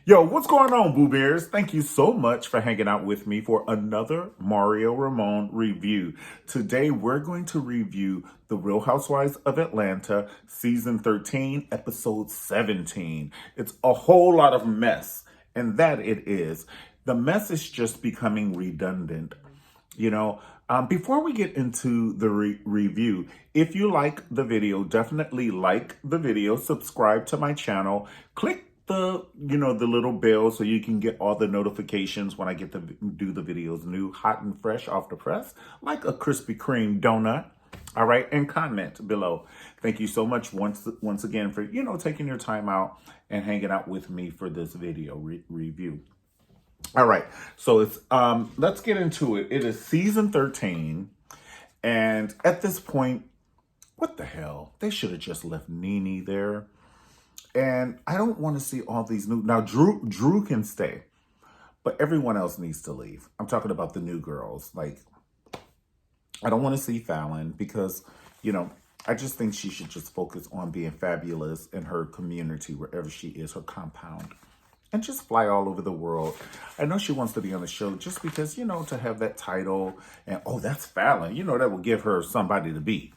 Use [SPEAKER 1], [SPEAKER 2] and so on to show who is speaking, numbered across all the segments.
[SPEAKER 1] Yo, what's going on, Boo Bears? Thank you so much for hanging out with me for another Mario Ramon review. Today, we're going to review The Real Housewives of Atlanta, Season 13, Episode 17. It's a whole lot of mess, and that it is. The mess is just becoming redundant. Before we get into the review, if you like the video, definitely like the video, subscribe to my channel, click the little bell so you can get all the notifications when I get to do the videos new, hot and fresh off the press, like a Krispy Kreme donut. All right, and comment below. Thank you so much once again for taking your time out and hanging out with me for this video review. All right, so it's let's get into it. It is season 13, and at this point, what the hell? They should have just left Nene there. And I don't want to see all these new... Now, Drew can stay, but everyone else needs to leave. I'm talking about the new girls. Like, I don't want to see Fallon because, I just think she should just focus on being fabulous in her community, wherever she is, her compound, and just fly all over the world. I know she wants to be on the show just because, to have that title and, oh, that's Fallon, that will give her somebody to be.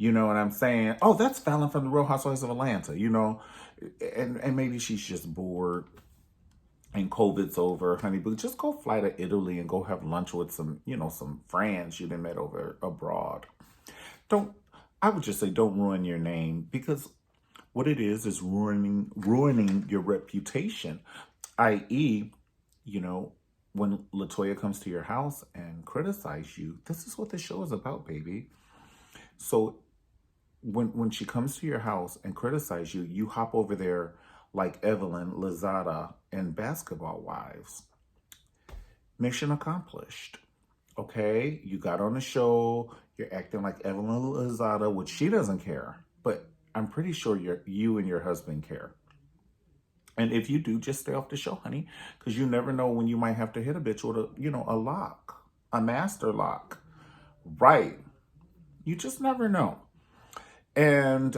[SPEAKER 1] You know what I'm saying? Oh, that's Fallon from the Real Housewives of Atlanta, and maybe she's just bored and COVID's over, honey, but just go fly to Italy and go have lunch with some friends you done met over abroad. I would just say don't ruin your name, because what it is ruining your reputation, i.e., when LaToya comes to your house and criticize you, this is what the show is about, baby. So when she comes to your house and criticize you, you hop over there like Evelyn Lozada in Basketball Wives. Mission accomplished. Okay? You got on the show, you're acting like Evelyn Lozada, which she doesn't care, but I'm pretty sure you and your husband care. And if you do, just stay off the show, honey, because you never know when you might have to hit a bitch with a lock, a master lock. Right. You just never know. And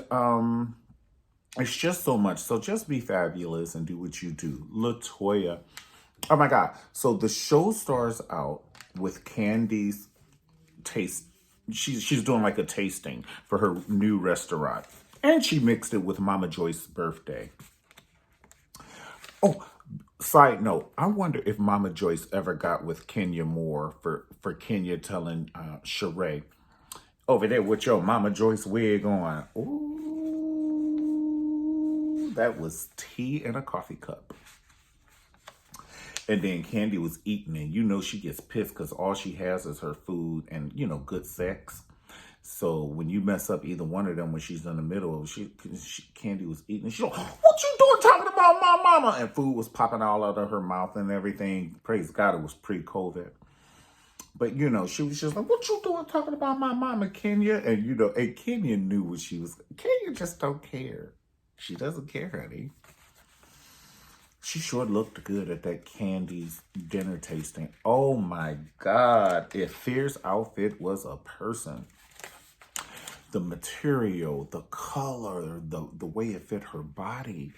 [SPEAKER 1] it's just so much. So just be fabulous and do what you do. LaToya. Oh my God. So the show starts out with Candy's taste. She's doing like a tasting for her new restaurant. And she mixed it with Mama Joyce's birthday. Oh, side note, I wonder if Mama Joyce ever got with Kenya Moore for Kenya telling Sheree, over there with your Mama Joyce wig on. Ooh, that was tea in a coffee cup. And then Candy was eating, and she gets pissed because all she has is her food and, good sex. So when you mess up either one of them when she's in the middle, Candy was eating, and she's like, what you doing talking about my mama? And food was popping all out of her mouth and everything. Praise God, it was pre-COVID. But, she was just like, what you doing talking about my mama, Kenya? And, and Kenya knew what she was. Kenya just don't care. She doesn't care, honey. She sure looked good at that Candy's dinner tasting. Oh, my God. If Fierce outfit was a person. The material, the color, the way it fit her body.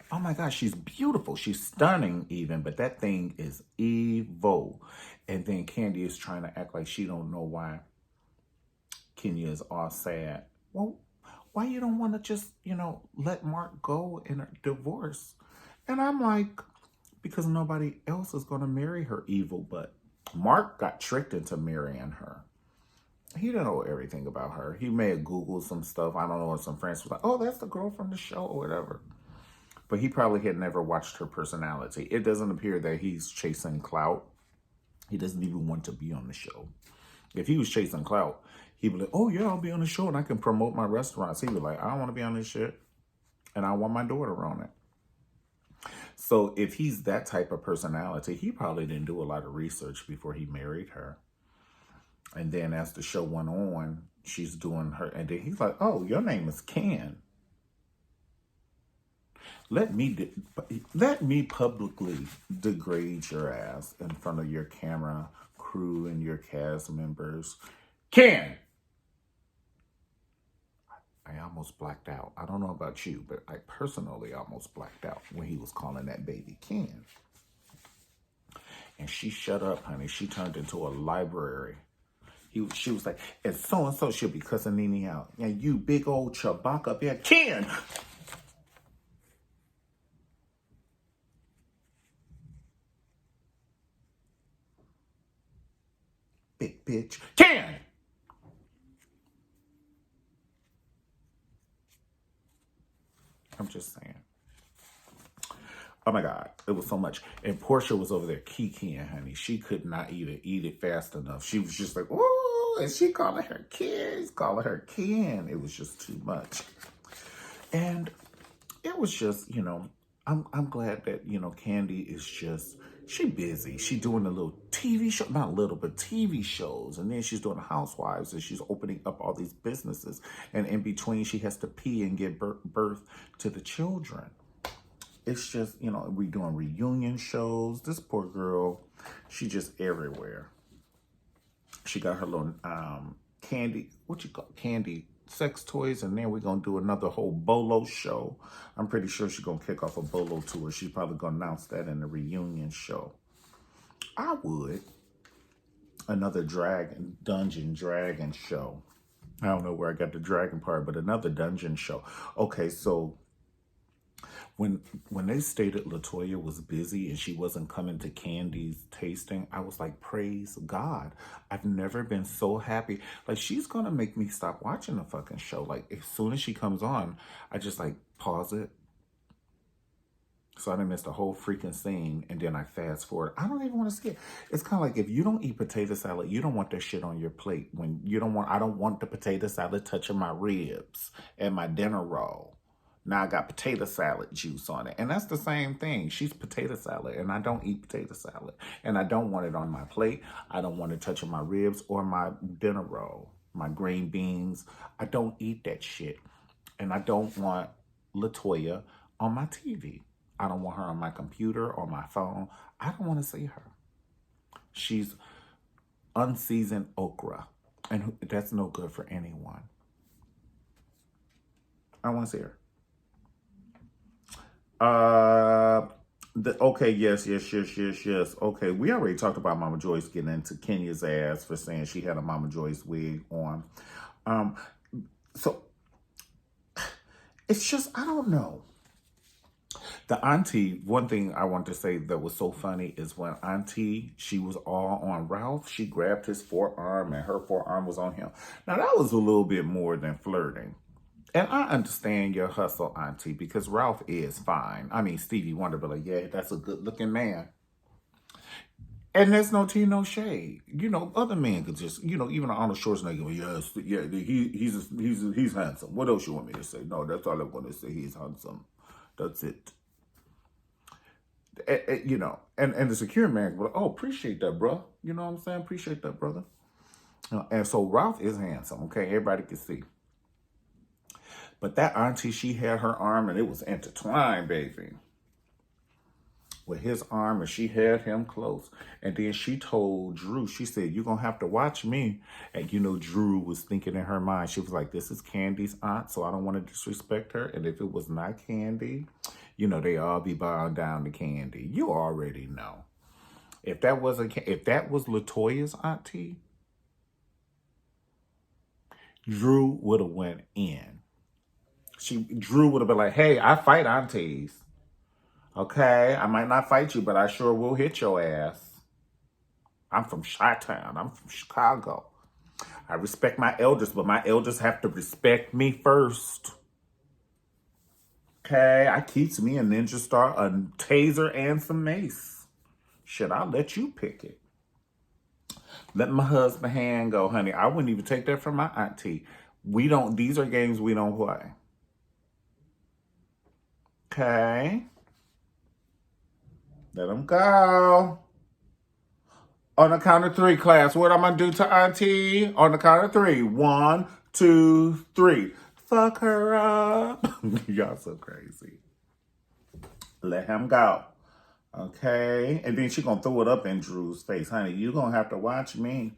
[SPEAKER 1] Oh my gosh, she's beautiful. She's stunning even, but that thing is evil. And then Candy is trying to act like she don't know why Kenya is all sad. Well, why you don't want to just, let Mark go in a divorce? And I'm like, because nobody else is going to marry her evil, but Mark got tricked into marrying her. He didn't know everything about her. He may have Googled some stuff. I don't know, and some friends was like, oh, that's the girl from the show or whatever. But he probably had never watched her personality. It doesn't appear that he's chasing clout. He doesn't even want to be on the show. If he was chasing clout, he'd be like, oh, yeah, I'll be on the show and I can promote my restaurants. He'd be like, I don't want to be on this shit. And I want my daughter on it. So if he's that type of personality, he probably didn't do a lot of research before he married her. And then as the show went on, she's doing her. And then he's like, oh, your name is Ken. Let me publicly degrade your ass in front of your camera crew and your cast members. Ken! I almost blacked out. I don't know about you, but I personally almost blacked out when he was calling that baby Ken. And she shut up, honey. She turned into a library. She was like, and so she'll be cussing Nene out. Yeah, you big old Chewbacca up here. Ken! Big bitch. Ken! I'm just saying. Oh my God, it was so much. And Portia was over there kikiing, honey. She could not even eat it fast enough. She was just like, ooh, and she calling her kids, calling her Ken. It was just too much. And it was just, I'm glad that, Candy is just, she busy. She doing a little TV show, not little, but TV shows. And then she's doing Housewives and she's opening up all these businesses. And in between, she has to pee and give birth to the children. It's just, we doing reunion shows. This poor girl, she just everywhere. She got her little candy, candy sex toys, and then we're going to do another whole Bolo show. I'm pretty sure she's going to kick off a Bolo tour. She's probably going to announce that in the reunion show. I would. Another Dungeon Dragon show. I don't know where I got the dragon part, but another dungeon show. Okay, so when they stated LaToya was busy and she wasn't coming to Candy's tasting, I was like, praise God. I've never been so happy. Like, she's going to make me stop watching the fucking show. Like, as soon as she comes on, I just, like, pause it. So I didn't miss the whole freaking scene, and then I fast forward. I don't even want to see it. It's kind of like if you don't eat potato salad, you don't want that shit on your plate. I don't want the potato salad touching my ribs and my dinner roll. Now I got potato salad juice on it. And that's the same thing. She's potato salad, and I don't eat potato salad. And I don't want it on my plate. I don't want it touching my ribs or my dinner roll, my green beans. I don't eat that shit. And I don't want LaToya on my TV. I don't want her on my computer or my phone. I don't want to see her. She's unseasoned okra. And that's no good for anyone. I don't want to see her. Okay, yes. Okay, we already talked about Mama Joyce getting into Kenya's ass for saying she had a Mama Joyce wig on. So it's just, I don't know. The auntie, one thing I want to say that was so funny is when auntie, she was all on Ralph, she grabbed his forearm and her forearm was on him. Now that was a little bit more than flirting. And I understand your hustle, auntie, because Ralph is fine. I mean, Stevie Wonder be like, yeah, that's a good looking man. And there's no tea, no shade. Other men could just, even Arnold Schwarzenegger, yes, yeah, he's handsome. What else you want me to say? No, that's all I want to say. He's handsome. That's it. And the secure man will, oh, appreciate that, bro. You know what I'm saying? Appreciate that, brother. And so Ralph is handsome, okay? Everybody can see. But that auntie, she had her arm and it was intertwined, baby. With his arm, and she had him close. And then she told Drew, she said, you're going to have to watch me. And Drew was thinking in her mind, she was like, this is Candy's aunt, so I don't want to disrespect her. And if it was not Candy, they all be bowing down to Candy. You already know. If that was LaToya's auntie, Drew would have went in. Drew would have been like, hey, I fight aunties. Okay, I might not fight you, but I sure will hit your ass. I'm from Chi-Town. I'm from Chicago. I respect my elders, but my elders have to respect me first. Okay, I keeps me a Ninja Star, a taser, and some mace. Shit, I'll let you pick it. Let my husband hand go, honey. I wouldn't even take that from my auntie. These are games we don't play. Okay. Let them go. On the count of three, class, what I'm going to do to auntie? On the count of three. 1, 2, 3. Fuck her up. Y'all so crazy. Let him go. Okay? And then she going to throw it up in Drew's face. Honey, you going to have to watch me.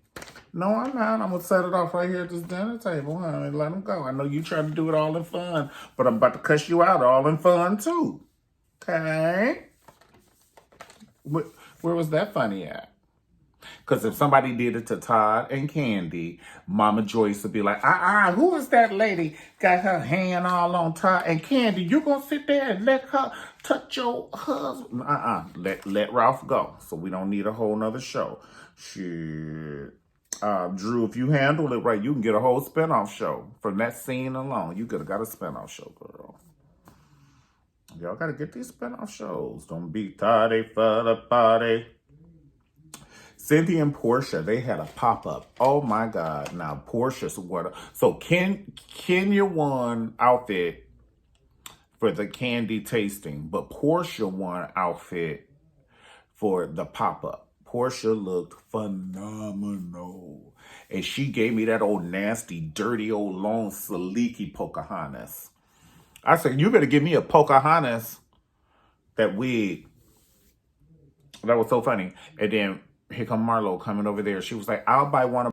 [SPEAKER 1] No, I'm not. I'm going to set it off right here at this dinner table, huh, and let them go. I know you trying to do it all in fun, but I'm about to cuss you out all in fun, too. Okay? Where was that funny at? Because if somebody did it to Todd and Candy, Mama Joyce would be like, who is that lady got her hand all on Todd and Candy? You gonna sit there and let her touch your husband? Let Ralph go. So we don't need a whole nother show. Shit. Drew, if you handle it right, you can get a whole spinoff show. From that scene alone, you could have got a spinoff show, girl. Y'all gotta get these spinoff shows. Don't be tardy for the party. Cynthia and Portia, they had a pop-up. Oh my God. Now Portia's water. So Kenya won outfit for the candy tasting, but Portia won outfit for the pop-up. Portia looked phenomenal. And she gave me that old nasty, dirty, old long, sleeky Pocahontas. I said, you better give me a Pocahontas. That wig. That was so funny. And then here come Marlo coming over there. She was like, I'll buy one of